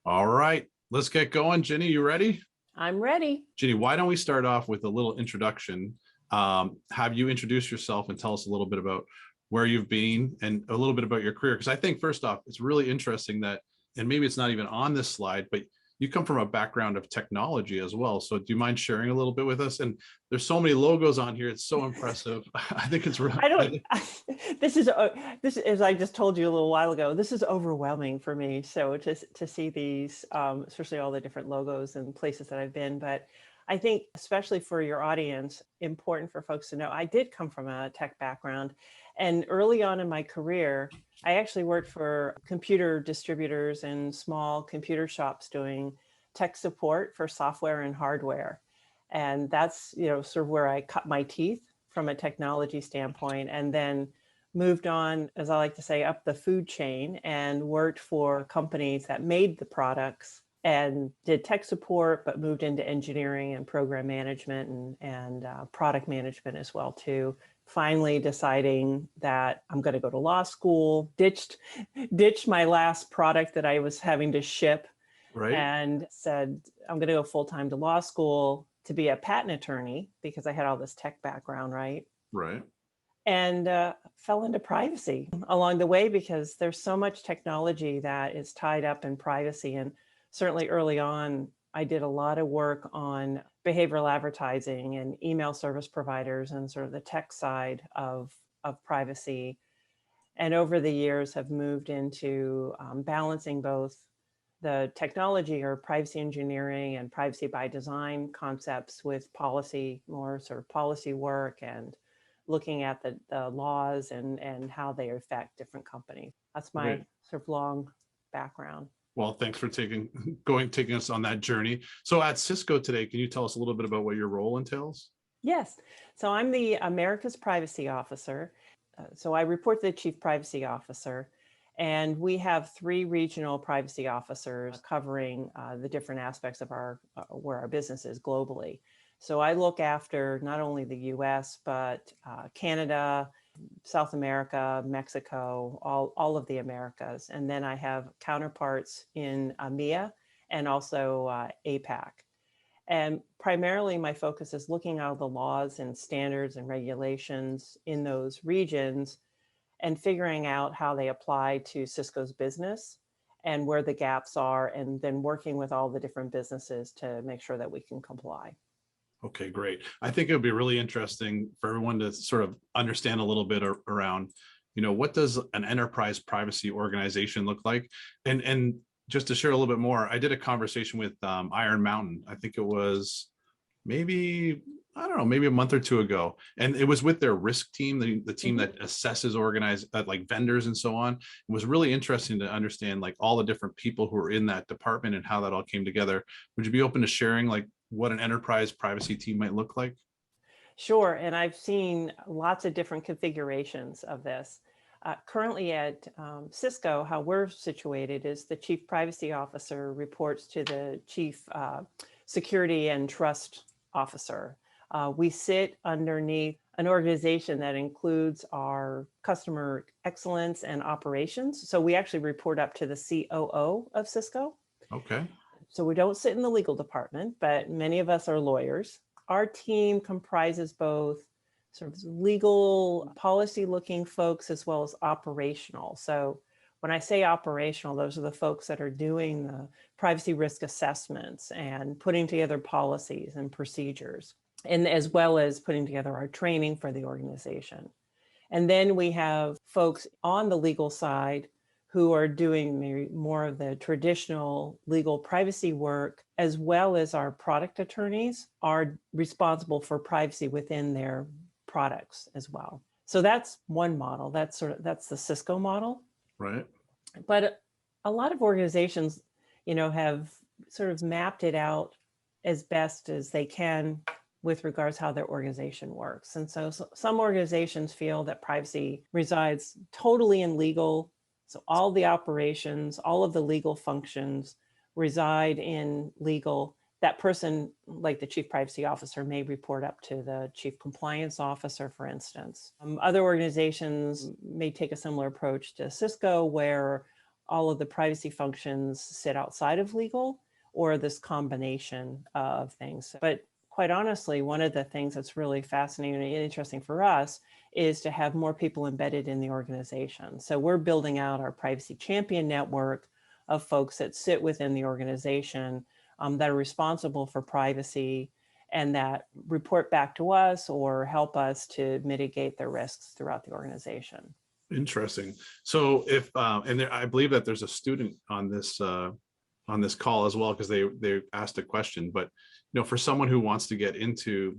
All right, let's get going. Ginny, you ready? I'm ready. Ginny, why don't we start off with a little introduction? Have you introduce yourself and tell us a little bit about where you've been and a little bit about your career? Because I think first off, it's really interesting that, and maybe it's not even on this slide, but you come from a background of technology as well. So do you mind sharing a little bit with us? And there's so many logos on here. It's so impressive. I think it's really, I don't, this is, as I just told you a little while ago, this is overwhelming for me. So to see these, especially all the different logos and places that I've been, but I think especially for your audience, important for folks to know, I did come from a tech background, and early on in my career, I actually worked for computer distributors and small computer shops doing tech support for software and hardware. And that's, sort of where I cut my teeth from a technology standpoint, and then moved on, as I like to say, up the food chain and worked for companies that made the products and did tech support, but moved into engineering and program management and product management as well too. Finally deciding that I'm going to go to law school, ditched my last product that I was having to ship, right? and said, I'm going to go full-time to law school to be a patent attorney because I had all this tech background, right? Right. And fell into privacy along the way because there's so much technology that is tied up in privacy. And certainly early on, I did a lot of work on behavioral advertising and email service providers and sort of the tech side of privacy. And over the years have moved into balancing both the technology or privacy engineering and privacy by design concepts with policy, more sort of policy work and looking at the laws and how they affect different companies. That's my Okay. sort of long background. Well, thanks for taking us on that journey. So at Cisco today, can you tell us a little bit about what your role entails? Yes. So I'm the America's Privacy Officer. So I report to the Chief Privacy Officer. And we have 3 regional privacy officers covering the different aspects of our where our business is globally. So I look after not only the US, but Canada, South America, Mexico, all of the Americas. And then I have counterparts in EMEA and also APAC. And primarily my focus is looking at all the laws and standards and regulations in those regions and figuring out how they apply to Cisco's business and where the gaps are, and then working with all the different businesses to make sure that we can comply. Okay, great. I think it would be really interesting for everyone to sort of understand a little bit around, what does an enterprise privacy organization look like? And just to share a little bit more, I did a conversation with Iron Mountain. I think it was maybe, I don't know, maybe a month or 2 ago. And it was with their risk team, the team that assesses organized like vendors and so on. It was really interesting to understand like all the different people who are in that department and how that all came together. Would you be open to sharing like what an enterprise privacy team might look like? Sure, and I've seen lots of different configurations of this. Currently at Cisco, how we're situated is the Chief Privacy Officer reports to the Chief Security and Trust Officer. We sit underneath an organization that includes our customer excellence and operations. So we actually report up to the COO of Cisco. Okay. So we don't sit in the legal department, but many of us are lawyers. Our team comprises both sort of legal policy looking folks as well as operational. So when I say operational, those are the folks that are doing the privacy risk assessments and putting together policies and procedures, and as well as putting together our training for the organization. And then we have folks on the legal side who are doing maybe more of the traditional legal privacy work, as well as our product attorneys are responsible for privacy within their products as well. So that's one model. That's the Cisco model. Right. But a lot of organizations, have sort of mapped it out as best as they can with regards how their organization works. And so some organizations feel that privacy resides totally in legal. So all the operations, all of the legal functions reside in legal. That person, like the Chief Privacy Officer, may report up to the Chief Compliance Officer, for instance. Other organizations may take a similar approach to Cisco, where all of the privacy functions sit outside of legal, or this combination of things. But quite honestly, one of the things that's really fascinating and interesting for us is to have more people embedded in the organization. So we're building out our privacy champion network of folks that sit within the organization that are responsible for privacy and that report back to us or help us to mitigate the risks throughout the organization. Interesting. So if and there, I believe that there's a student on this call as well, because they asked a question. But for someone who wants to get into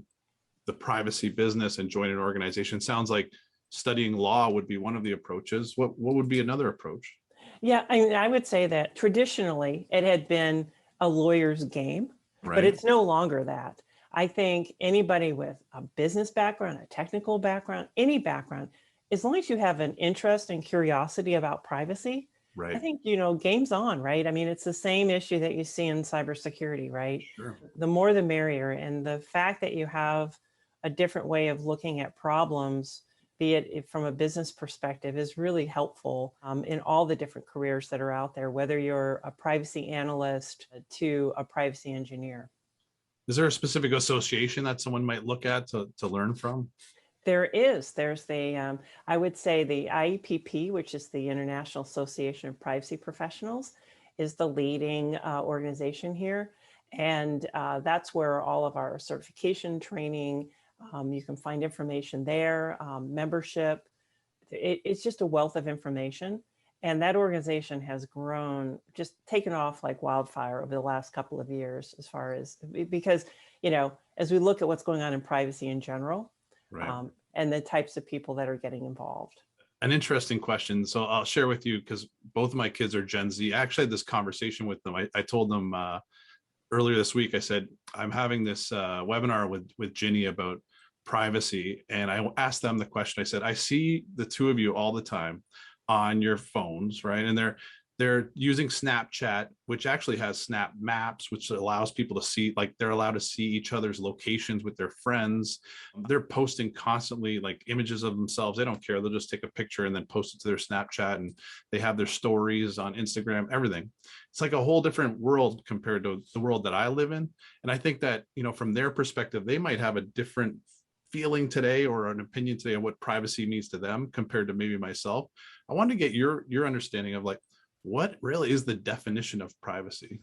the privacy business and join an organization, sounds like studying law would be one of the approaches. What would be another approach? Yeah, I mean, I would say that traditionally it had been a lawyer's game, but Right. it's no longer that. I think anybody with a business background, a technical background, any background, as long as you have an interest and curiosity about privacy, I Right. think, game's on, right? I mean, it's the same issue that you see in cybersecurity, right? Sure. The more the merrier. And the fact that you have a different way of looking at problems, be it from a business perspective, is really helpful in all the different careers that are out there, whether you're a privacy analyst to a privacy engineer. Is there a specific association that someone might look at to learn from? There's the, I would say the IEPP, which is the International Association of Privacy Professionals, is the leading organization here. And that's where all of our certification training, you can find information there, membership. It's just a wealth of information. And that organization has grown, just taken off like wildfire over the last couple of years, as far as, because, as we look at what's going on in privacy in general, Right. and the types of people that are getting involved. An interesting question. So I'll share with you, because both of my kids are Gen Z. I actually had this conversation with them. I told them earlier this week, I said, I'm having this webinar with Ginny about privacy. And I asked them the question. I said, I see the two of you all the time on your phones, right? And they're using Snapchat, which actually has Snap Maps, which allows people to see, like, they're allowed to see each other's locations with their friends. They're posting constantly like images of themselves. They don't care. They'll just take a picture and then post it to their Snapchat, and they have their stories on Instagram, everything. It's like a whole different world compared to the world that I live in. And I think that, from their perspective, they might have a different feeling today or an opinion today on what privacy means to them compared to maybe myself. I wanted to get your understanding of, like, what really is the definition of privacy?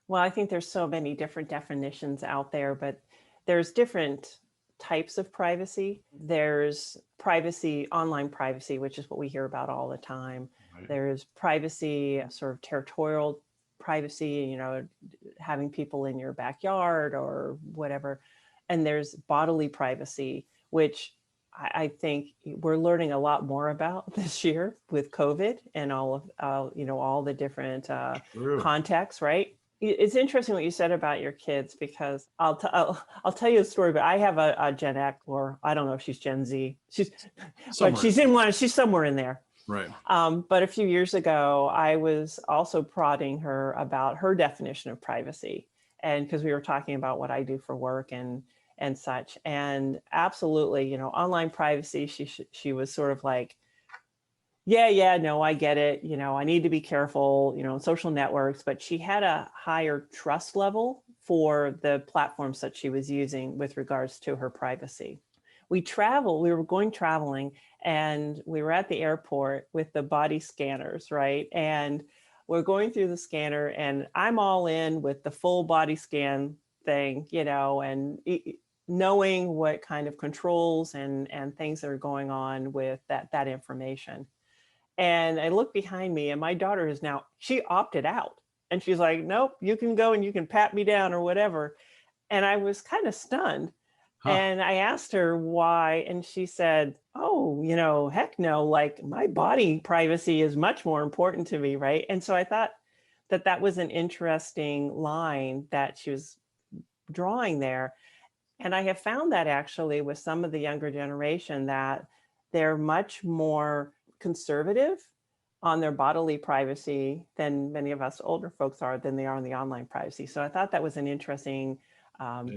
Well, I think there's so many different definitions out there, but there's different types of privacy. There's privacy, online privacy, which is what we hear about all the time. Right. There's privacy, sort of territorial privacy, having people in your backyard or whatever. And there's bodily privacy, which I think we're learning a lot more about this year with COVID and all of, all the different contexts, right? It's interesting what you said about your kids, because I'll tell you a story, but I have a Gen X, or I don't know if she's Gen Z. But she's somewhere in there. Right. But a few years ago, I was also prodding her about her definition of privacy. And because we were talking about what I do for work and such. And absolutely, online privacy, she was sort of like, yeah, no, I get it. I need to be careful, on social networks, but she had a higher trust level for the platforms that she was using with regards to her privacy. We were going traveling, and we were at the airport with the body scanners, right? And we're going through the scanner, and I'm all in with the full body scan thing, and knowing what kind of controls and things that are going on with that information. And I look behind me, and my daughter she opted out, and she's like, nope, you can go and you can pat me down or whatever. And I was kind of stunned. Huh. And I asked her why, and she said, oh, heck no, like, my body privacy is much more important to me, right? And so I thought that was an interesting line that she was drawing there. And I have found that actually with some of the younger generation, that they're much more conservative on their bodily privacy than many of us older folks are, than they are on the online privacy. So I thought that was an interesting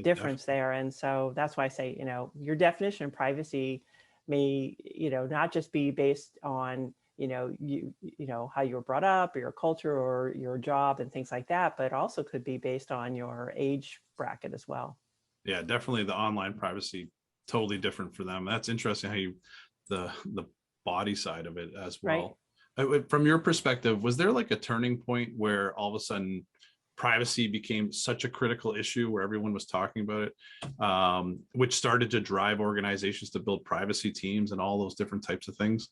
difference there. And so that's why I say, your definition of privacy may, not just be based on how you were brought up, or your culture, or your job, and things like that, but it also could be based on your age bracket as well. Yeah, definitely the online privacy, totally different for them. That's interesting how the body side of it as Right. well. From your perspective, was there like a turning point where all of a sudden privacy became such a critical issue where everyone was talking about it, which started to drive organizations to build privacy teams and all those different types of things?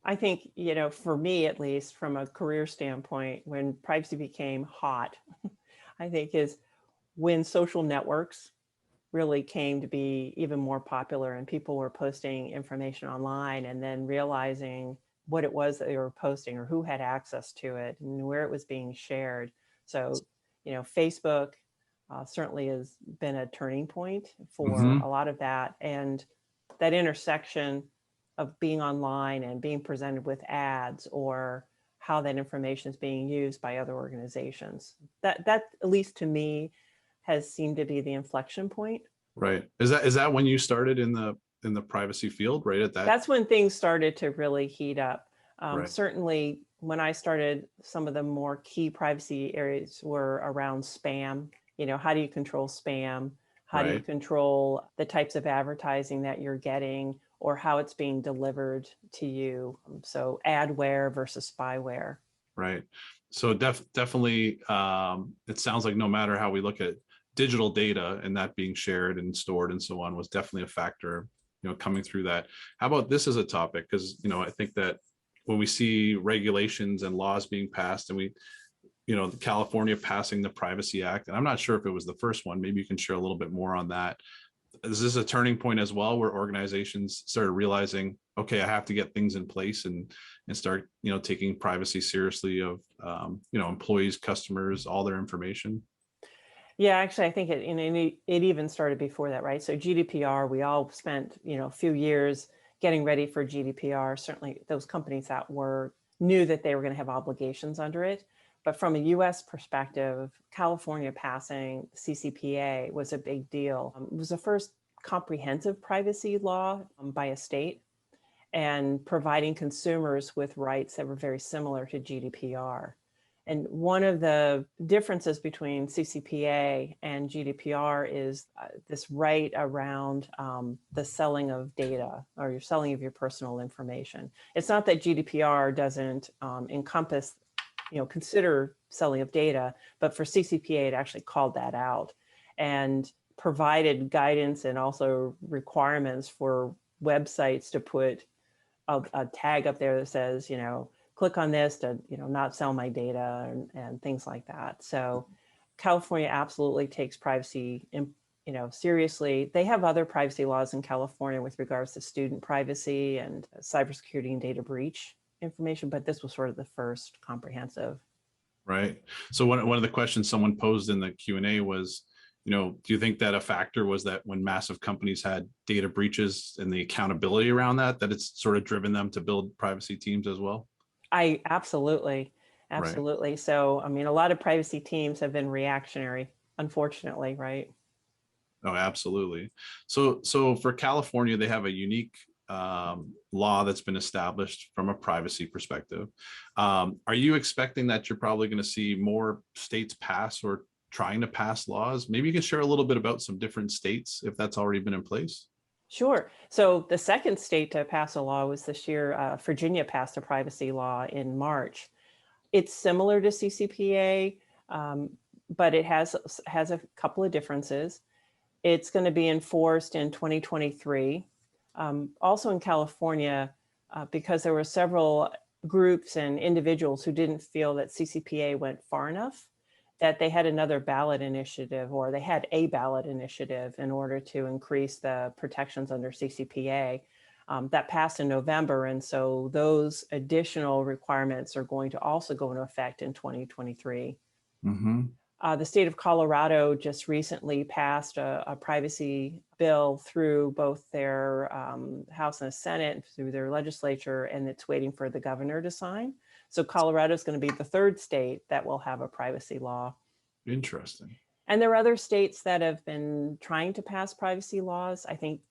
I think, for me, at least from a career standpoint, when privacy became hot, I think is when social networks really came to be even more popular, and people were posting information online and then realizing what it was that they were posting, or who had access to it, and where it was being shared. So, Facebook certainly has been a turning point for Mm-hmm. a lot of that. And that intersection of being online and being presented with ads, or how that information is being used by other organizations, that at least to me has seemed to be the inflection point. Right. Is that when you started in the privacy field, right at that? That's when things started to really heat up. Right. Certainly, when I started, some of the more key privacy areas were around spam. How do you control spam? How do you Right. control the types of advertising that you're getting, or how it's being delivered to you? So adware versus spyware. Right. So definitely, it sounds like no matter how we look at digital data and that being shared and stored and so on was definitely a factor, coming through that. How about this as a topic? Because, I think that when we see regulations and laws being passed, and California passing the Privacy Act, and I'm not sure if it was the first one, maybe you can share a little bit more on that. Is this a turning point as well, where organizations started realizing, okay, I have to get things in place and start, taking privacy seriously of, employees, customers, all their information? Yeah, actually, I think it even started before that, right? So GDPR, we all spent, a few years getting ready for GDPR. Certainly, those companies that knew that they were going to have obligations under it. But from a U.S. perspective, California passing CCPA was a big deal. It was the first comprehensive privacy law by a state, and providing consumers with rights that were very similar to GDPR. And one of the differences between CCPA and GDPR is this right around the selling of data, or your selling of your personal information. It's not that GDPR doesn't encompass, consider selling of data, but for CCPA, it actually called that out and provided guidance and also requirements for websites to put a tag up there that says, click on this to, not sell my data, and things like that. So California absolutely takes privacy, seriously. They have other privacy laws in California with regards to student privacy and cybersecurity and data breach information, but this was sort of the first comprehensive. Right. So one of the questions someone posed in the Q&A was, do you think that a factor was that when massive companies had data breaches and the accountability around that it's sort of driven them to build privacy teams as well? I absolutely. Right. So, a lot of privacy teams have been reactionary, unfortunately, right? Oh, absolutely. So for California, they have a unique law that's been established from a privacy perspective. Are you expecting that you're probably going to see more states pass or trying to pass laws? Maybe you can share a little bit about some different states if that's already been in place. Sure. So the second state to pass a law was this year. Virginia passed a privacy law in March. It's similar to CCPA, but it has a couple of differences. It's going to be enforced in 2023. Also in California, because there were several groups and individuals who didn't feel that CCPA went far enough, that they had another ballot initiative, or they had a ballot initiative in order to increase the protections under CCPA. That passed in November. And so those additional requirements are going to also go into effect in 2023. Mm-hmm. The state of Colorado just recently passed a privacy bill through both their House and the Senate, through their legislature, and it's waiting for the governor to sign. So Colorado is going to be the third state that will have a privacy law. Interesting. And there are other states that have been trying to pass privacy laws. I think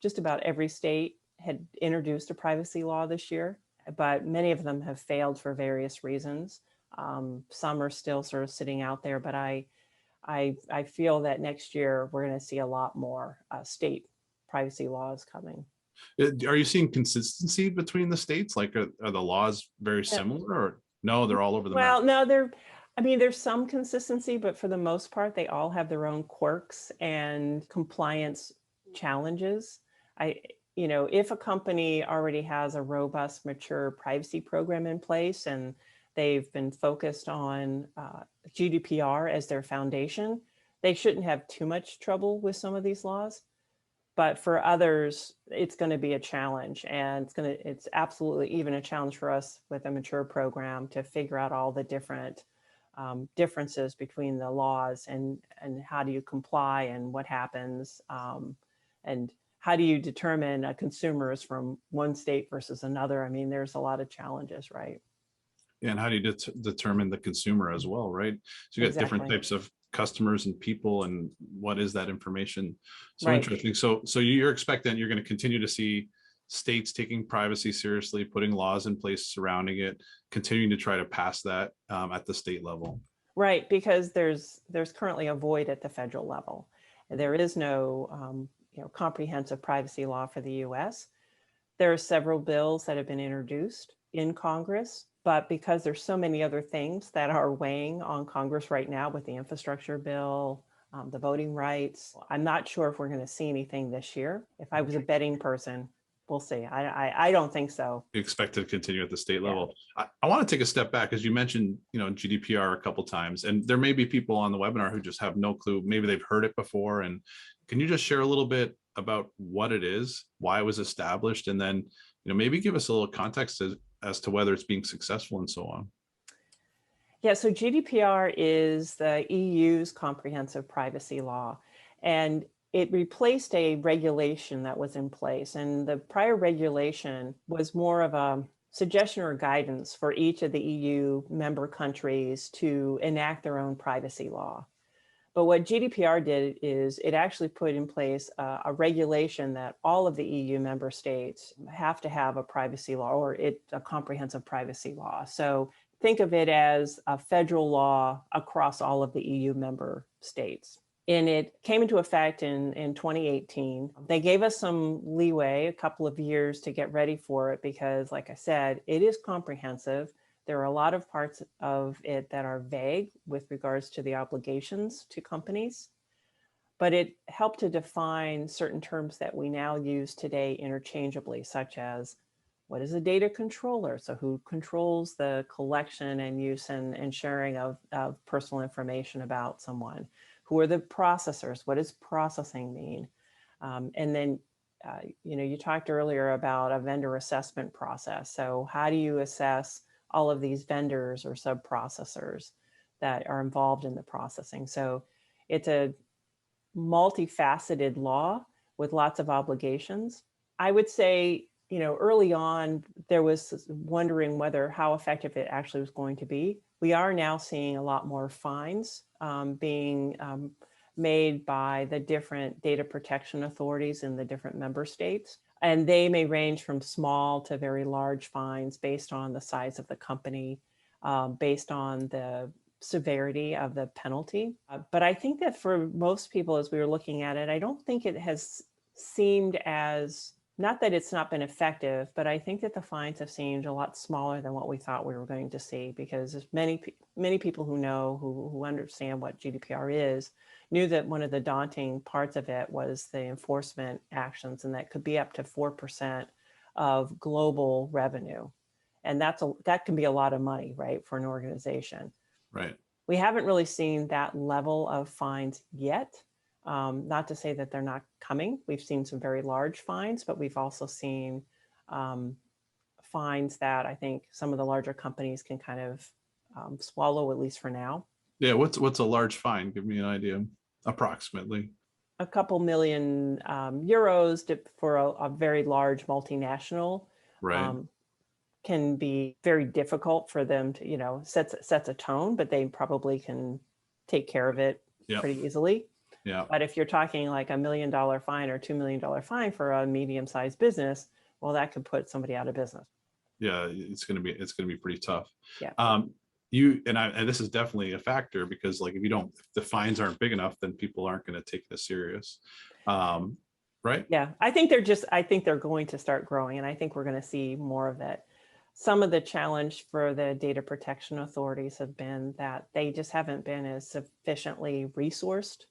just about every state had introduced a privacy law this year. but many of them have failed for various reasons. Some are still sort of sitting out there, but I feel that next year we're going to see a lot more state privacy laws coming. Are you seeing consistency between the states? Like, are the laws very similar, or no, they're all over the map? Well, no, I mean, there's some consistency, but for the most part, they all have their own quirks and compliance challenges. If a company already has a robust, mature privacy program in place and they've been focused on GDPR as their foundation, they shouldn't have too much trouble with some of these laws. But for others, it's going to be a challenge, and it's absolutely even a challenge for us with a mature program to figure out all the different differences between the laws and how do you comply and what happens, and how do you determine a consumer is from one state versus another. I mean, there's a lot of challenges, right? And how do you determine the consumer as well, right? So you got different Exactly. types of customers and people, and what is that information? So Right. interesting. So you're expecting you're going to continue to see states taking privacy seriously, putting laws in place surrounding it, continuing to try to pass that at the state level. Right, because there's currently a void at the federal level. There is no comprehensive privacy law for the U.S. There are several bills that have been introduced in Congress, but because there's so many other things that are weighing on Congress right now with the infrastructure bill, the voting rights, I'm not sure if we're going to see anything this year. If I was a betting person, we'll see. I don't think so. You expect to continue at the state Yeah. level. I want to take a step back, as you mentioned, GDPR a couple times, and there may be people on the webinar who just have no clue. Maybe they've heard it before. And can you just share a little bit about what it is, why it was established, and then maybe give us a little context as to whether it's being successful and so on? Yeah, so GDPR is the EU's comprehensive privacy law, and it replaced a regulation that was in place. And the prior regulation was more of a suggestion or guidance for each of the EU member countries to enact their own privacy law. But what GDPR did is it actually put in place a regulation that all of the EU member states have to have a privacy law, or a comprehensive privacy law. So think of it as a federal law across all of the EU member states. And it came into effect in 2018. They gave us some leeway, a couple of years to get ready for it, because like I said, it is comprehensive. There are a lot of parts of it that are vague with regards to the obligations to companies, but it helped to define certain terms that we now use today interchangeably, such as what is a data controller? So who controls the collection and use and sharing of personal information about someone? Who are the processors? What does processing mean? And then, you talked earlier about a vendor assessment process. So how do you assess all of these vendors or sub-processors that are involved in the processing? So it's a multifaceted law with lots of obligations. I would say, early on, there was wondering how effective it actually was going to be. We are now seeing a lot more fines being made by the different data protection authorities in the different member states. And they may range from small to very large fines based on the size of the company, based on the severity of the penalty. But I think that for most people, as we were looking at it, I don't think it has seemed as, not that it's not been effective, but I think that the fines have seemed a lot smaller than what we thought we were going to see, because there's many people who know, who understand what GDPR is, knew that one of the daunting parts of it was the enforcement actions, and that could be up to 4% of global revenue. And that can be a lot of money, right, for an organization. Right. We haven't really seen that level of fines yet. Not to say that they're not coming. We've seen some very large fines, but we've also seen fines that I think some of the larger companies can kind of swallow, at least for now. Yeah. What's a large fine? Give me an idea, approximately. A couple million euros for a very large multinational. Right. Can be very difficult for them to, sets a tone, but they probably can take care of it pretty easily. Yeah. But if you're talking like $1 million fine or $2 million fine for a medium-sized business, well, that could put somebody out of business. Yeah, it's going to be pretty tough. Yeah. And this is definitely a factor, because like if the fines aren't big enough, then people aren't going to take this serious. Right. Yeah, I think they're going to start growing, and I think we're going to see more of it. Some of the challenge for the data protection authorities have been that they just haven't been as sufficiently resourced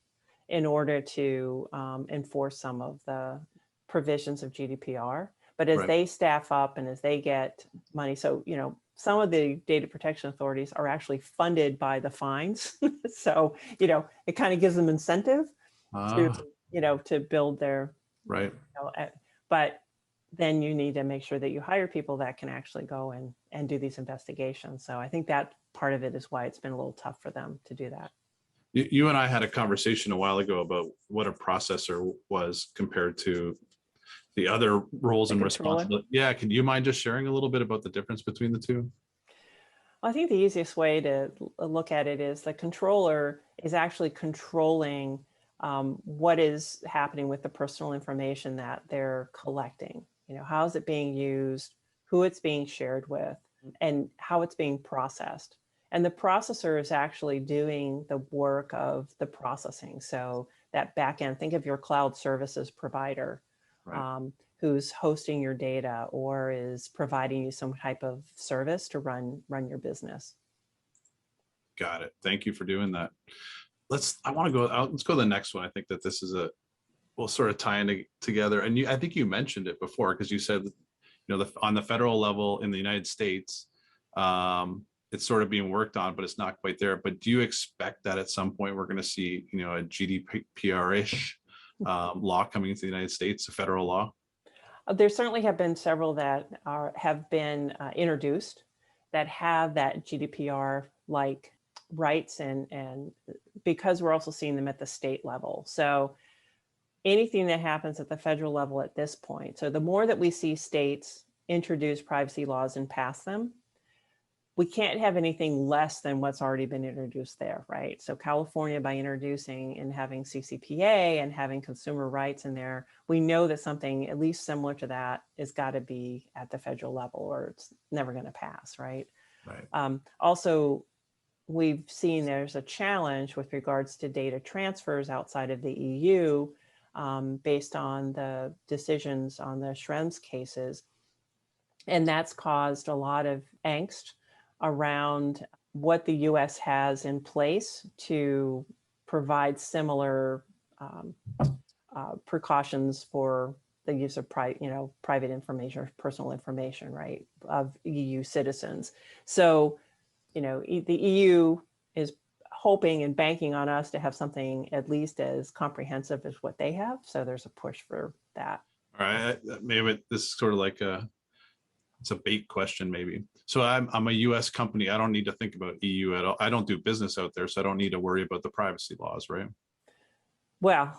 in order to enforce some of the provisions of GDPR. But as Right. they staff up and as they get money, so, some of the data protection authorities are actually funded by the fines. So, it kind of gives them incentive to, Ah, to build their, right. but then you need to make sure that you hire people that can actually go and do these investigations. So I think that part of it is why it's been a little tough for them to do that. You and I had a conversation a while ago about what a processor was compared to the other roles The and controller. responsibilities. Yeah, can you mind just sharing a little bit about the difference between the two? I think the easiest way to look at it is the controller is actually controlling what is happening with the personal information that they're collecting. How is it being used, who it's being shared with, and how it's being processed. And the processor is actually doing the work of the processing. So that back end, think of your cloud services provider. Right. Who's hosting your data or is providing you some type of service to run your business. Got it. Thank you for doing that. Let's go to the next one. I think that this is we'll sort of tie in together. And I think you mentioned it before, because you said, on the federal level in the United States, it's sort of being worked on, but it's not quite there. But do you expect that at some point we're going to see, a GDPR-ish law coming into the United States, a federal law? There certainly have been several that have been introduced that have that GDPR-like rights, and because we're also seeing them at the state level. So anything that happens at the federal level at this point, so the more that we see states introduce privacy laws and pass them, we can't have anything less than what's already been introduced there, right? So California, by introducing and having CCPA and having consumer rights in there, we know that something at least similar to that has got to be at the federal level, or it's never going to pass, right? Right. Also, we've seen there's a challenge with regards to data transfers outside of the EU, based on the decisions on the Schrems cases. And that's caused a lot of angst around what the US has in place to provide similar precautions for the use of private information or personal information, right, of EU citizens. So, the EU is hoping and banking on us to have something at least as comprehensive as what they have. So there's a push for that. All right. Maybe this is sort of like it's a bait question, maybe. So I'm a US company. I don't need to think about EU at all. I don't do business out there, so I don't need to worry about the privacy laws, right? Well,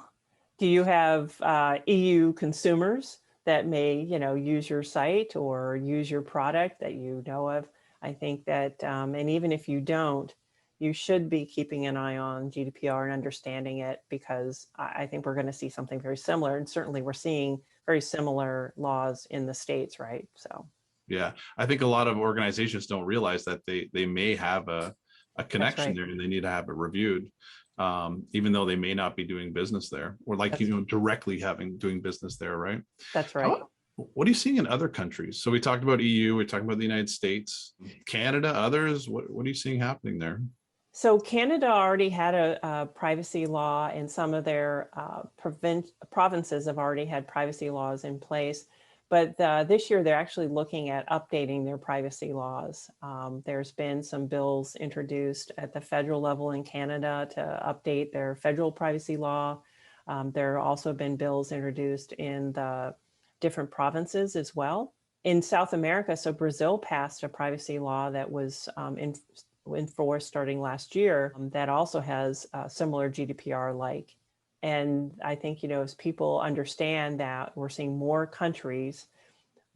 do you have EU consumers that may, use your site or use your product that you know of? I think that, and even if you don't, you should be keeping an eye on GDPR and understanding it, because I think we're going to see something very similar. And certainly we're seeing very similar laws in the States, right? So. Yeah, I think a lot of organizations don't realize that they may have a connection Right. there, and they need to have it reviewed, even though they may not be doing business there, or like, directly doing business there, right? That's right. What are you seeing in other countries? So we talked about EU, we're talking about the United States, Canada, others. What are you seeing happening there? So Canada already had a privacy law, and some of their provinces have already had privacy laws in place. But this year, they're actually looking at updating their privacy laws. There's been some bills introduced at the federal level in Canada to update their federal privacy law. There have also been bills introduced in the different provinces as well. In South America, so Brazil passed a privacy law that was in force starting last year, that also has similar GDPR-like. And I think, as people understand that, we're seeing more countries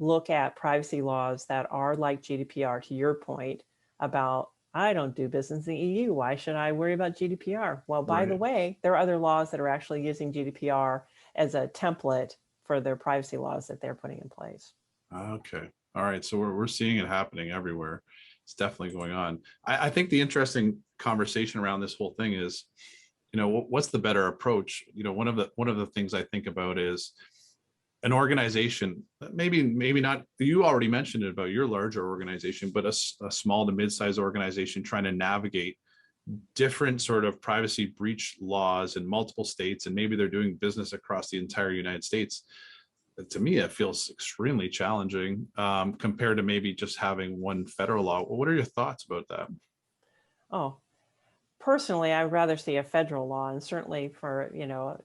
look at privacy laws that are like GDPR, to your point about, I don't do business in the EU. Why should I worry about GDPR? Well, by the way, there are other laws that are actually using GDPR as a template for their privacy laws that they're putting in place. Okay. All right. So we're seeing it happening everywhere. It's definitely going on. I think the interesting conversation around this whole thing is, what's the better approach? One of the things I think about is an organization, maybe not, you already mentioned it about your larger organization, but a small to mid-sized organization trying to navigate different sort of privacy breach laws in multiple states, and maybe they're doing business across the entire United States. To me, it feels extremely challenging compared to maybe just having one federal law. What are your thoughts about that? Oh, personally, I would rather see a federal law, and certainly for,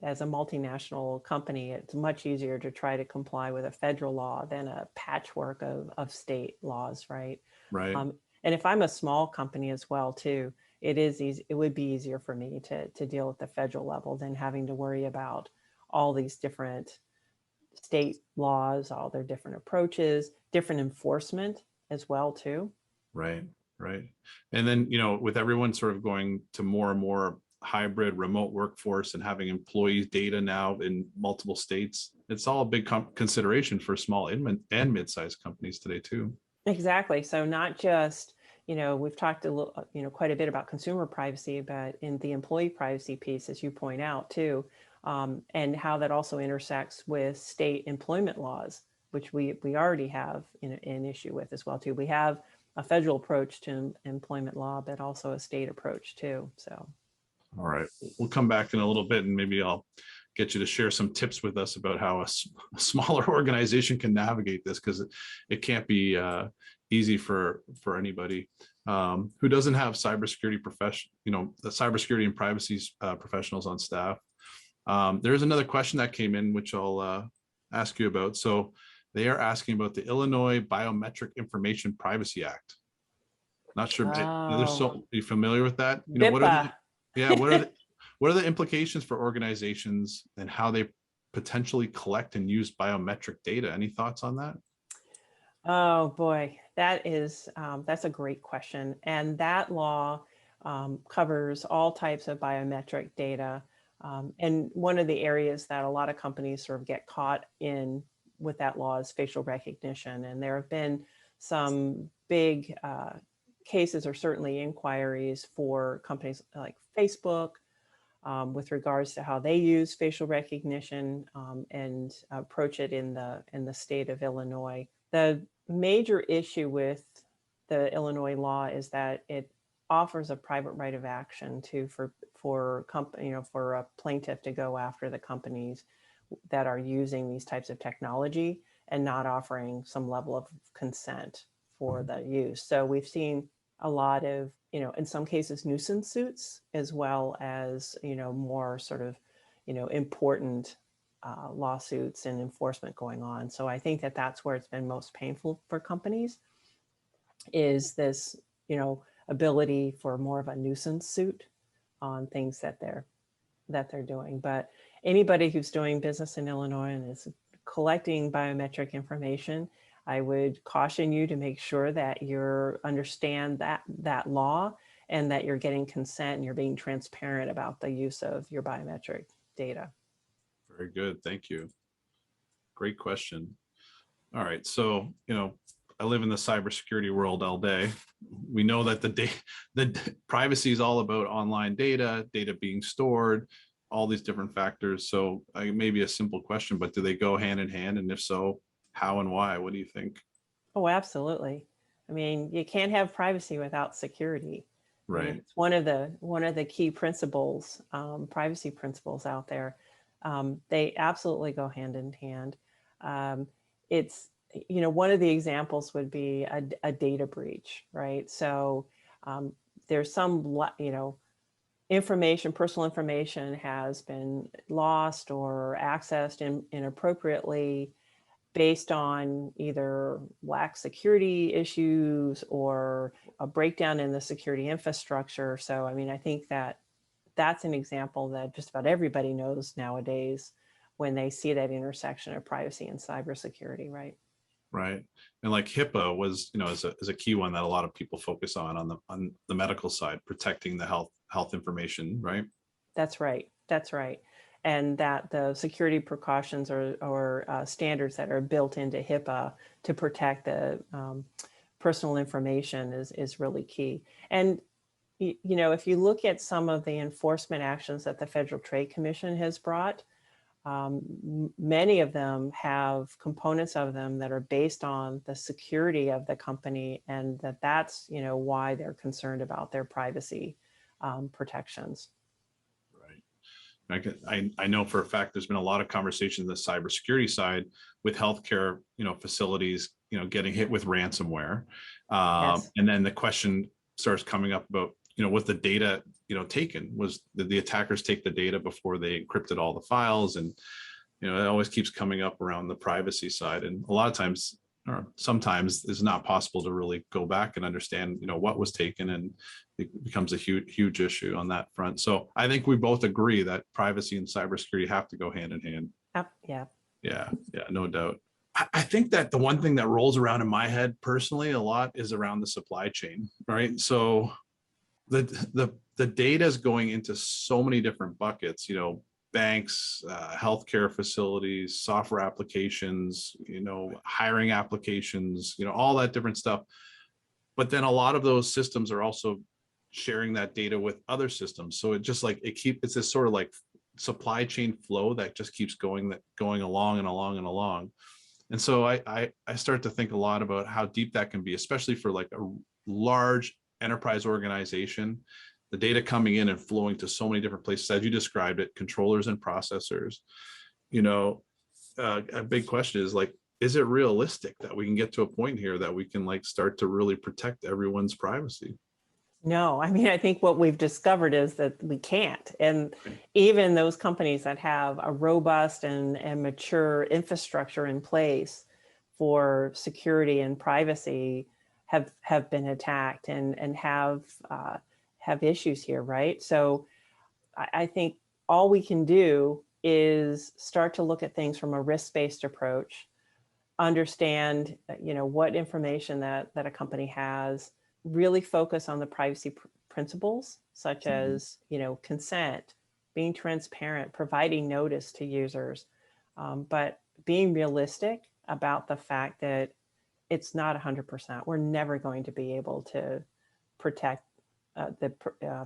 as a multinational company, it's much easier to try to comply with a federal law than a patchwork of state laws, right? Right. And if I'm a small company as well, too, it is easy. It would be easier for me to deal at the federal level than having to worry about all these different state laws, all their different approaches, different enforcement as well, too. Right. Right. And then, with everyone sort of going to more and more hybrid remote workforce and having employees data now in multiple states, it's all a big consideration for small and mid-sized companies today too. Exactly. So not just, we've talked a little, quite a bit about consumer privacy, but in the employee privacy piece, as you point out too, and how that also intersects with state employment laws, which we already have an issue with as well too. We have a federal approach to employment law, but also a state approach too. So. All right, we'll come back in a little bit and maybe I'll get you to share some tips with us about how a smaller organization can navigate this, because it can't be easy for anybody who doesn't have cybersecurity the cybersecurity and privacy professionals on staff. There's another question that came in, which I'll ask you about. So they are asking about the Illinois Biometric Information Privacy Act. Not sure. Are you familiar with that? What are the, yeah, what are the implications for organizations and how they potentially collect and use biometric data? Any thoughts on that? Oh boy, that's a great question. And that law covers all types of biometric data. And one of the areas that a lot of companies sort of get caught in with that law is facial recognition. And there have been some big cases, or certainly inquiries, for companies like Facebook with regards to how they use facial recognition and approach it in the state of Illinois. The major issue with the Illinois law is that it offers a private right of action for a plaintiff to go after the companies that are using these types of technology and not offering some level of consent for the use. So we've seen a lot of, in some cases, nuisance suits, as well as, more sort of, important lawsuits and enforcement going on. So I think that that's where it's been most painful for companies, is this, ability for more of a nuisance suit on things that they're doing. But anybody who's doing business in Illinois and is collecting biometric information, I would caution you to make sure that you understand that law, and that you're getting consent and you're being transparent about the use of your biometric data. Very good. Thank you. Great question. All right. So, I live in the cybersecurity world all day. We know that the privacy is all about online data being stored, all these different factors. So maybe a simple question, but do they go hand in hand? And if so, how and why? What do you think? Oh, absolutely. I mean, you can't have privacy without security. Right. I mean, it's one of the key principles, privacy principles out there. They absolutely go hand in hand. It's, one of the examples would be a data breach, right? So there's some, personal information has been lost or accessed inappropriately, based on either lack security issues or a breakdown in the security infrastructure. So, I mean, I think that's an example that just about everybody knows nowadays when they see that intersection of privacy and cybersecurity, right? Right. And like HIPAA was, is a key one that a lot of people focus on the medical side, protecting the health information, right? That's right. That's right. and that the security precautions or standards that are built into HIPAA to protect the personal information is really key. And if you look at some of the enforcement actions that the Federal Trade Commission has brought, many of them have components of them that are based on the security of the company, and that's why they're concerned about their privacy protections. Right. I know for a fact there's been a lot of conversation on the cybersecurity side with healthcare, facilities, getting hit with ransomware, Yes. and then the question starts coming up about, was the data, taken? Did the attackers take the data before they encrypted all the files? And, it always keeps coming up around the privacy side. And a lot of times, or sometimes, it's not possible to really go back and understand, what was taken, and it becomes a huge issue on that front. So I think we both agree that privacy and cybersecurity have to go hand in hand. Yeah. Yeah, no doubt. I think that the one thing that rolls around in my head personally a lot is around the supply chain, right? So the data is going into so many different buckets, banks, healthcare facilities, software applications, hiring applications, all that different stuff. But then a lot of those systems are also sharing that data with other systems. So it's this sort of like supply chain flow that just keeps going along and along and along. And so I start to think a lot about how deep that can be, especially for like a large enterprise organization, the data coming in and flowing to so many different places, as you described it, controllers and processors. A big question is like, is it realistic that we can get to a point here that we can like start to really protect everyone's privacy? No, I mean, I think what we've discovered is that we can't. And even those companies that have a robust and mature infrastructure in place for security and privacy have been attacked and have issues here, right? So I think all we can do is start to look at things from a risk-based approach, understand, what information that a company has, really focus on the privacy principles, such as, consent, being transparent, providing notice to users, but being realistic about the fact that it's not 100%. We're never going to be able to protect the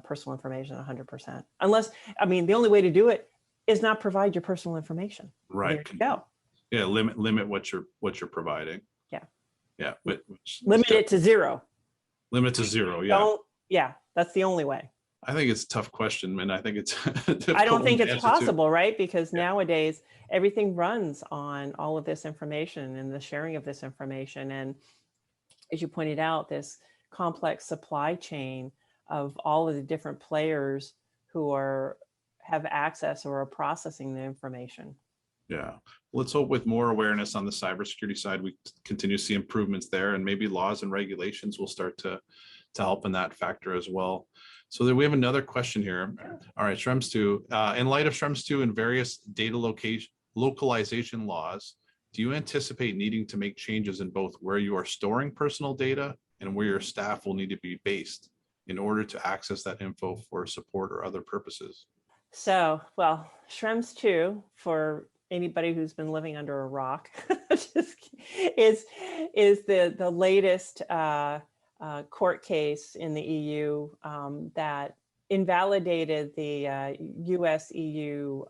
personal information 100%. Unless, the only way to do it is not provide your personal information. Right. There you go. Yeah. Limit what you're providing. Yeah. Yeah. Limit it to zero. Limit to zero. Yeah. Yeah. That's the only way. I think it's a tough question, man. I think it's I don't think it's possible, right? Because nowadays everything runs on all of this information and the sharing of this information. And as you pointed out, this complex supply chain of all of the different players who have access or are processing the information. Yeah. Let's hope with more awareness on the cybersecurity side, we continue to see improvements there, and maybe laws and regulations will start to help in that factor as well. So then we have another question here. All right, Schrems 2. In light of Schrems 2 and various data localization laws, do you anticipate needing to make changes in both where you are storing personal data and where your staff will need to be based in order to access that info for support or other purposes? So, well, Schrems 2, for anybody who's been living under a rock, is the latest court case in the EU that invalidated the US-EU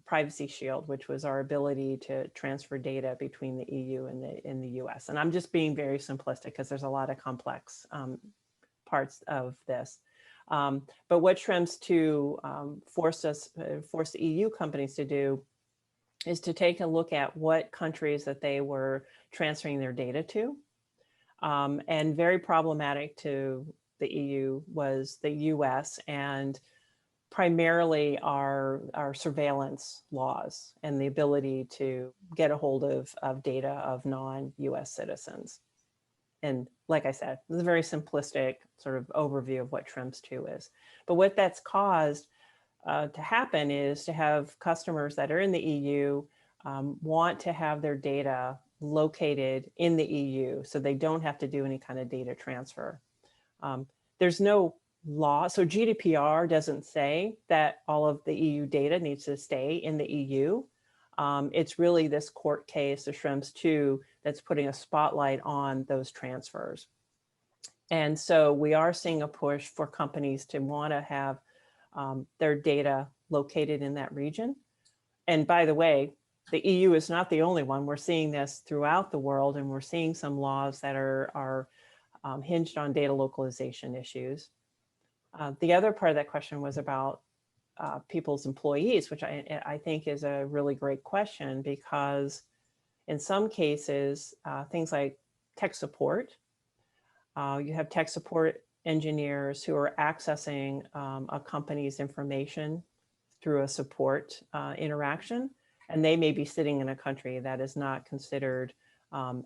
Privacy Shield, which was our ability to transfer data between the EU and the US. And I'm just being very simplistic because there's a lot of complex parts of this. But what Schrems 2 forced the EU companies to do is to take a look at what countries that they were transferring their data to. And very problematic to the EU was the US and primarily our surveillance laws and the ability to get a hold of data of non-US citizens. And like I said, this is a very simplistic sort of overview of what Schrems 2 is. But what that's caused to happen is to have customers that are in the EU want to have their data located in the EU so they don't have to do any kind of data transfer. There's no law. So GDPR doesn't say that all of the EU data needs to stay in the EU. It's really this court case, the Schrems 2, that's putting a spotlight on those transfers. And so we are seeing a push for companies to want to have their data located in that region. And by the way, the EU is not the only one. We're seeing this throughout the world, and we're seeing some laws that are hinged on data localization issues. The other part of that question was about people's employees, which I think is a really great question, because in some cases, things like tech support, you have tech support engineers who are accessing a company's information through a support interaction, and they may be sitting in a country that is not considered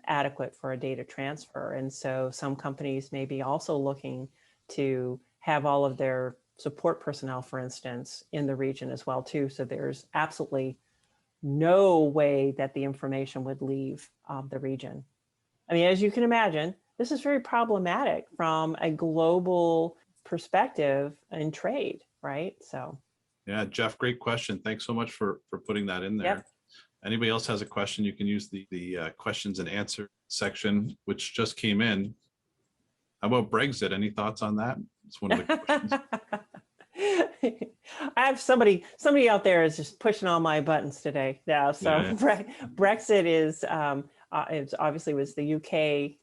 adequate for a data transfer. And so some companies may be also looking to have all of their support personnel, for instance, in the region as well too. So there's absolutely no way that the information would leave the region. I mean, as you can imagine, this is very problematic from a global perspective in trade, right? So. Yeah, Jeff, great question. Thanks so much for putting that in there. Yep. Anybody else has a question, you can use the questions and answer section, which just came in. How about Brexit? Any thoughts on that? It's one of the questions. I have somebody out there is just pushing all my buttons today. Yeah. So Yeah. Brexit is it obviously was the UK,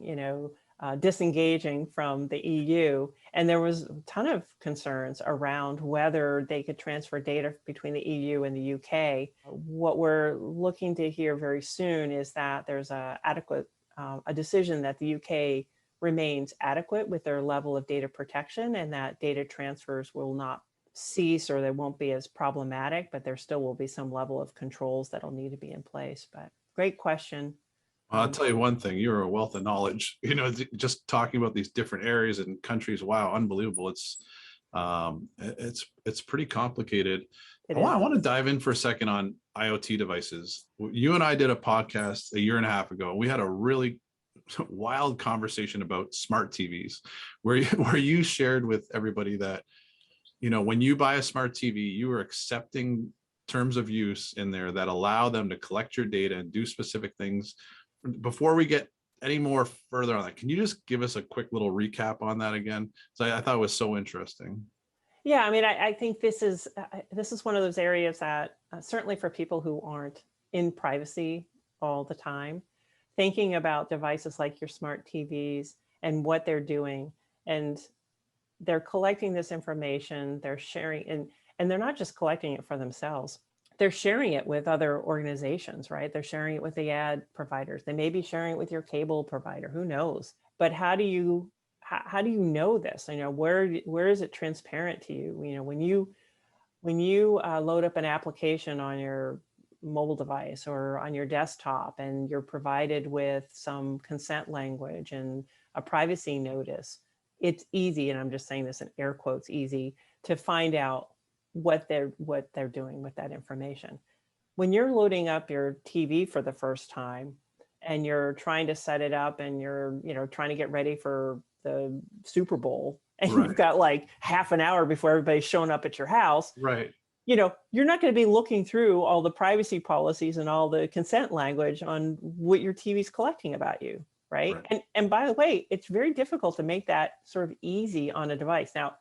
disengaging from the EU, and there was a ton of concerns around whether they could transfer data between the EU and the UK. What we're looking to hear very soon is that there's a decision that the UK remains adequate with their level of data protection, and that data transfers will not cease, or they won't be as problematic, but there still will be some level of controls that'll need to be in place. But great question. I'll tell you one thing, you're a wealth of knowledge, just talking about these different areas and countries. Wow, unbelievable. It's pretty complicated. I want to dive in for a second on IoT devices. You and I did a podcast a year and a half ago. We had a really wild conversation about smart TVs, where you shared with everybody that, when you buy a smart TV, you are accepting terms of use in there that allow them to collect your data and do specific things. Before we get any more further on that, can you just give us a quick little recap on that again? So I thought it was so interesting. Yeah, I mean, I think this is one of those areas that certainly for people who aren't in privacy all the time, thinking about devices like your smart TVs and what they're doing, and they're collecting this information, they're sharing, and they're not just collecting it for themselves. They're sharing it with other organizations, right? They're sharing it with the ad providers. They may be sharing it with your cable provider, who knows? But how do you know this? Where is it transparent to you? When you load up an application on your mobile device or on your desktop, and you're provided with some consent language and a privacy notice, it's easy, and I'm just saying this in air quotes, easy to find out what they're doing with that information. When you're loading up your TV for the first time and you're trying to set it up, and you're trying to get ready for the Super Bowl, and Right. You've got like half an hour before everybody's showing up at your house, right? You're not going to be looking through all the privacy policies and all the consent language on what your TV's collecting about you, right? And by the way, it's very difficult to make that sort of easy on a device. Now,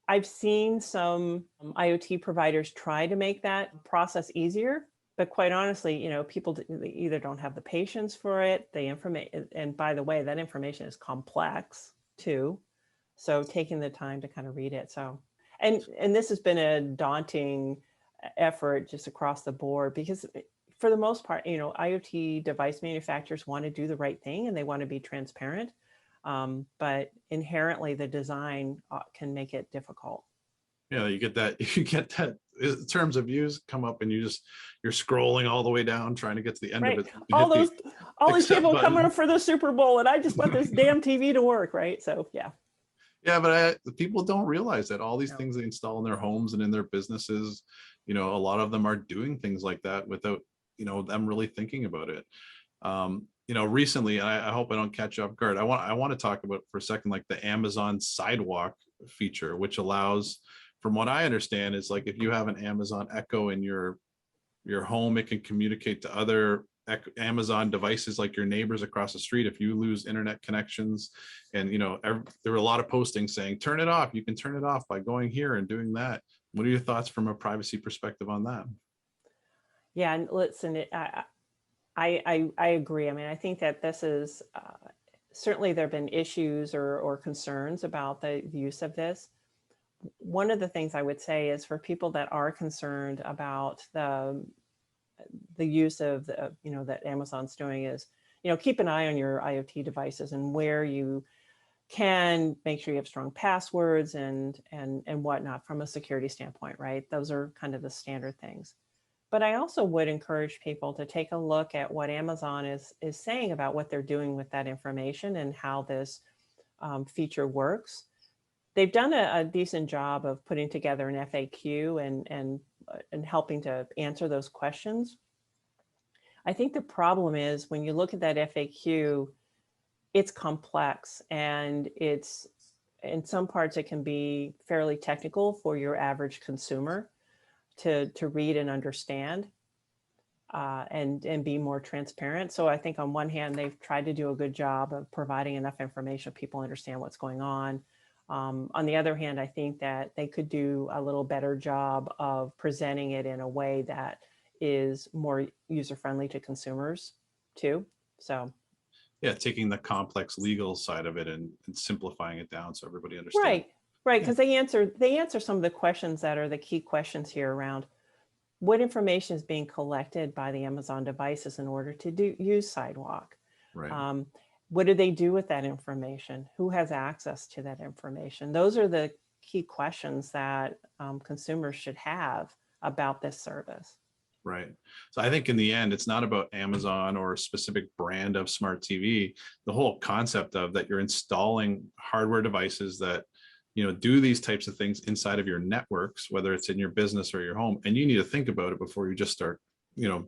I've seen some IoT providers try to make that process easier, but quite honestly, people either don't have the patience for it, and by the way, that information is complex too. So taking the time to kind of read it. So, and this has been a daunting effort just across the board, because for the most part, IoT device manufacturers want to do the right thing and they want to be transparent. But inherently the design can make it difficult. Yeah, you get that terms of use come up, and you're scrolling all the way down trying to get to the end of it. All these people coming for the Super Bowl, and I just want this damn TV to work, right? So yeah. Yeah, but people don't realize that all these things they install in their homes and in their businesses, a lot of them are doing things like that without, them really thinking about it. Recently, and I hope I don't catch you off guard, I want to talk about for a second, like the Amazon Sidewalk feature, which allows, from what I understand, is like if you have an Amazon Echo in your home, it can communicate to other Amazon devices like your neighbors across the street. If you lose internet connections, and there were a lot of postings saying turn it off, you can turn it off by going here and doing that. What are your thoughts from a privacy perspective on that? Yeah, and listen, I agree. I mean, I think that this is certainly there have been issues or concerns about the use of this. One of the things I would say is for people that are concerned about the use of that Amazon's doing is, keep an eye on your IoT devices and where you can make sure you have strong passwords and whatnot from a security standpoint, right? Those are kind of the standard things. But I also would encourage people to take a look at what Amazon is saying about what they're doing with that information and how this feature works. They've done a decent job of putting together an FAQ and helping to answer those questions. I think the problem is when you look at that FAQ, it's complex and it's, in some parts, it can be fairly technical for your average consumer to read and understand and be more transparent. So I think on one hand, they've tried to do a good job of providing enough information so people understand what's going on. On the other hand, I think that they could do a little better job of presenting it in a way that is more user-friendly to consumers too. So yeah, taking the complex legal side of it and simplifying it down so everybody understands. Right, because they answer some of the questions that are the key questions here around what information is being collected by the Amazon devices in order to use Sidewalk. Right. What do they do with that information? Who has access to that information? Those are the key questions that consumers should have about this service. Right. So I think in the end, it's not about Amazon or a specific brand of smart TV. The whole concept of that you're installing hardware devices that, do these types of things inside of your networks, whether it's in your business or your home. And you need to think about it before you just start,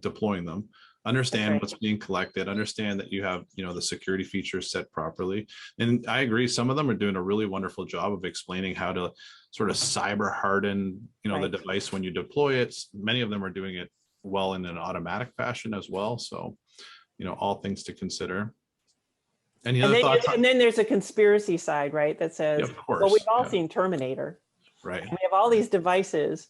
deploying them. Understand what's being collected, understand that you have, the security features set properly. And I agree, some of them are doing a really wonderful job of explaining how to sort of cyber harden, the device when you deploy it. Many of them are doing it well in an automatic fashion as well. So, all things to consider. Any other thoughts? And then there's a conspiracy side, right? That says, yeah, of course, well, we've all seen Terminator. Right. And we have all these devices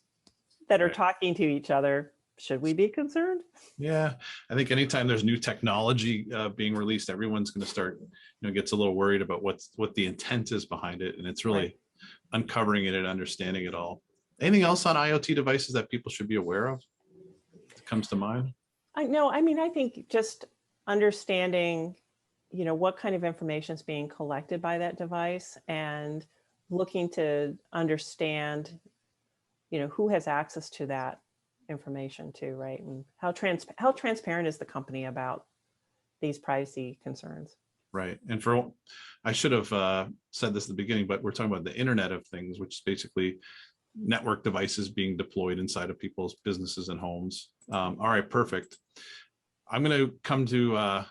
that are talking to each other. Should we be concerned? Yeah, I think anytime there's new technology being released, everyone's going to start, gets a little worried about what the intent is behind it. And it's really uncovering it and understanding it all. Anything else on IoT devices that people should be aware of? Comes to mind? I think just understanding, what kind of information is being collected by that device and looking to understand, who has access to that information too, right? And how transparent is the company about these privacy concerns? Right. And I should have said this at the beginning, but we're talking about the Internet of Things, which is basically network devices being deployed inside of people's businesses and homes. All right, perfect. I'm going to come to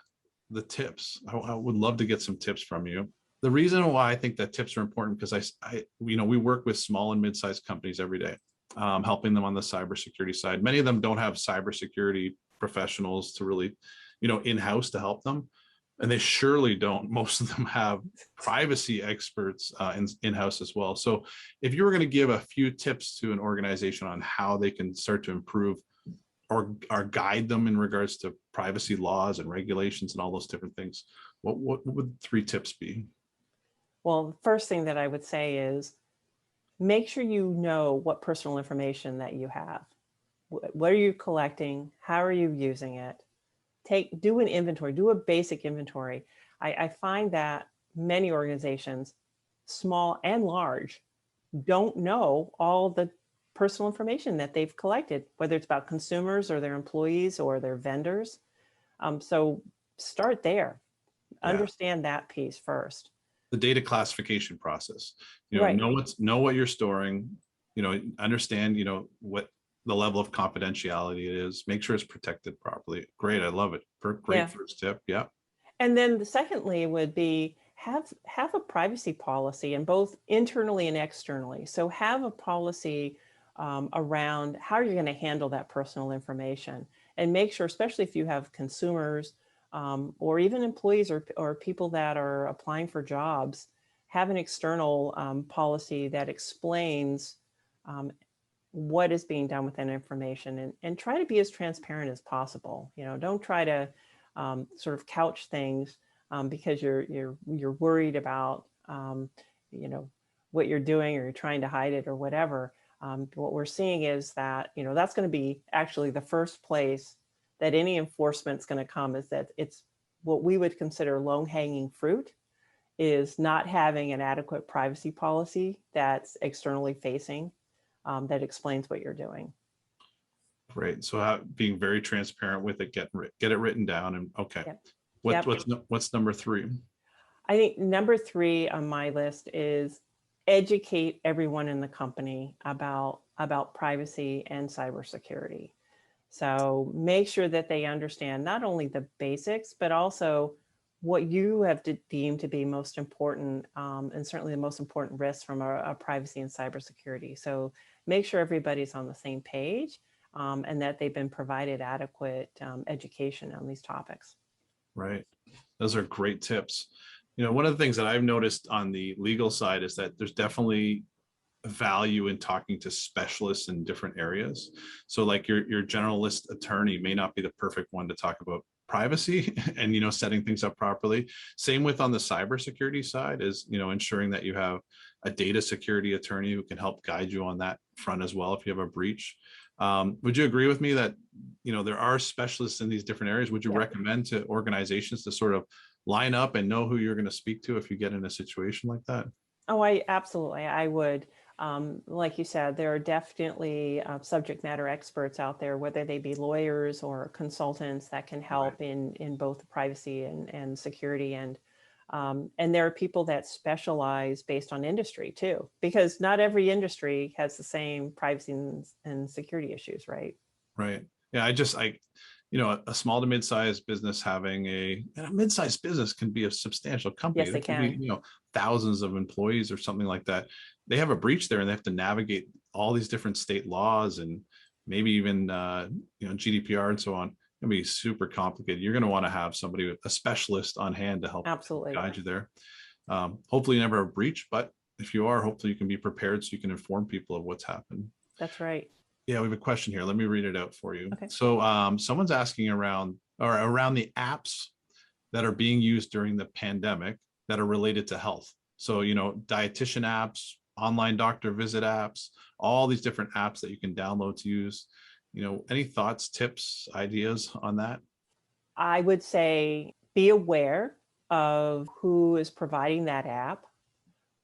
the tips. I would love to get some tips from you. The reason why I think that tips are important, because we work with small and mid-sized companies every day, helping them on the cybersecurity side. Many of them don't have cybersecurity professionals to really, in-house to help them. And they surely don't. Most of them have privacy experts in-house as well. So if you were going to give a few tips to an organization on how they can start to improve or guide them in regards to privacy laws and regulations and all those different things, what would 3 tips be? Well, the first thing that I would say is make sure you know what personal information that you have. What are you collecting? How are you using it? Do an inventory, do a basic inventory. I find that many organizations, small and large, don't know all the personal information that they've collected, whether it's about consumers or their employees or their vendors. So start there. Understand that piece first. The data classification process, know what you're storing, understand, what the level of confidentiality it is, make sure it's protected properly. Great. I love it. Great first tip. Yeah. And then secondly would be have a privacy policy, and both internally and externally. So have a policy around how you're going to handle that personal information, and make sure, especially if you have consumers or even employees or people that are applying for jobs, have an external policy that explains what is being done with that information, and try to be as transparent as possible. Don't try to sort of couch things because you're worried about what you're doing, or you're trying to hide it or whatever. What we're seeing is that that's going to be actually the first place that any enforcement is going to come, is that it's what we would consider low-hanging fruit, is not having an adequate privacy policy that's externally facing, that explains what you're doing. Great. So being very transparent with it, get it written down. And okay, Yep. What's number 3? I think number 3 on my list is educate everyone in the company about privacy and cybersecurity. So make sure that they understand not only the basics, but also what you have deemed to be most important, and certainly the most important risks from a privacy and cybersecurity. So make sure everybody's on the same page, and that they've been provided adequate education on these topics. Right. Those are great tips. One of the things that I've noticed on the legal side is that there's definitely value in talking to specialists in different areas. So like your generalist attorney may not be the perfect one to talk about privacy and setting things up properly. Same with on the cybersecurity side, is ensuring that you have a data security attorney who can help guide you on that front as well if you have a breach. Would you agree with me that there are specialists in these different areas? Would you recommend to organizations to sort of line up and know who you're going to speak to if you get in a situation like that? Oh, I would. Like you said, there are definitely subject matter experts out there, whether they be lawyers or consultants, that can help in both privacy and security. And there are people that specialize based on industry too, because not every industry has the same privacy and security issues, right? Right. Yeah. A small to mid-sized business having and a mid-sized business can be a substantial company. Yes, they can can. be, thousands of employees or something like that. They have a breach there and they have to navigate all these different state laws and maybe even, GDPR and so on. It can be super complicated. You're going to want to have somebody, a specialist on hand to help guide you there. Hopefully never a breach, but if you are, hopefully you can be prepared so you can inform people of what's happened. That's right. Yeah, we have a question here. Let me read it out for you. Okay. So someone's asking around the apps that are being used during the pandemic that are related to health. So, dietitian apps, online doctor visit apps, all these different apps that you can download to use. Any thoughts, tips, ideas on that? I would say be aware of who is providing that app,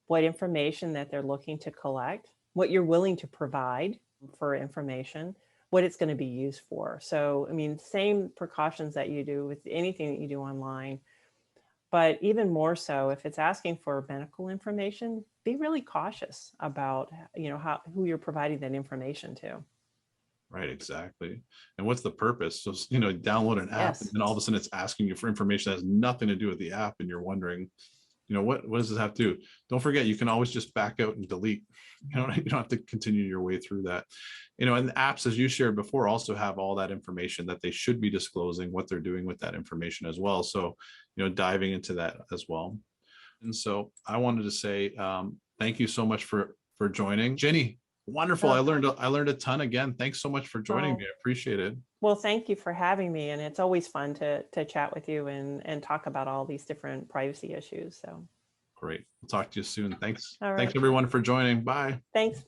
what information that they're looking to collect, what you're willing to provide for information, what it's going to be used for. So, same precautions that you do with anything that you do online, but even more so if it's asking for medical information, be really cautious about, who you're providing that information to. Right, exactly. And what's the purpose? So, download an app and then all of a sudden it's asking you for information that has nothing to do with the app. And you're wondering, what does this have to do? Don't forget, you can always just back out and delete. You don't have to continue your way through that. And the apps, as you shared before, also have all that information that they should be disclosing what they're doing with that information as well. So, diving into that as well. And so I wanted to say thank you so much for joining. Ginny, wonderful. I learned a ton again. Thanks so much for joining me. I appreciate it. Well, thank you for having me. And it's always fun to chat with you and talk about all these different privacy issues. So great. We'll talk to you soon. Thanks. All right. Thanks everyone for joining. Bye. Thanks.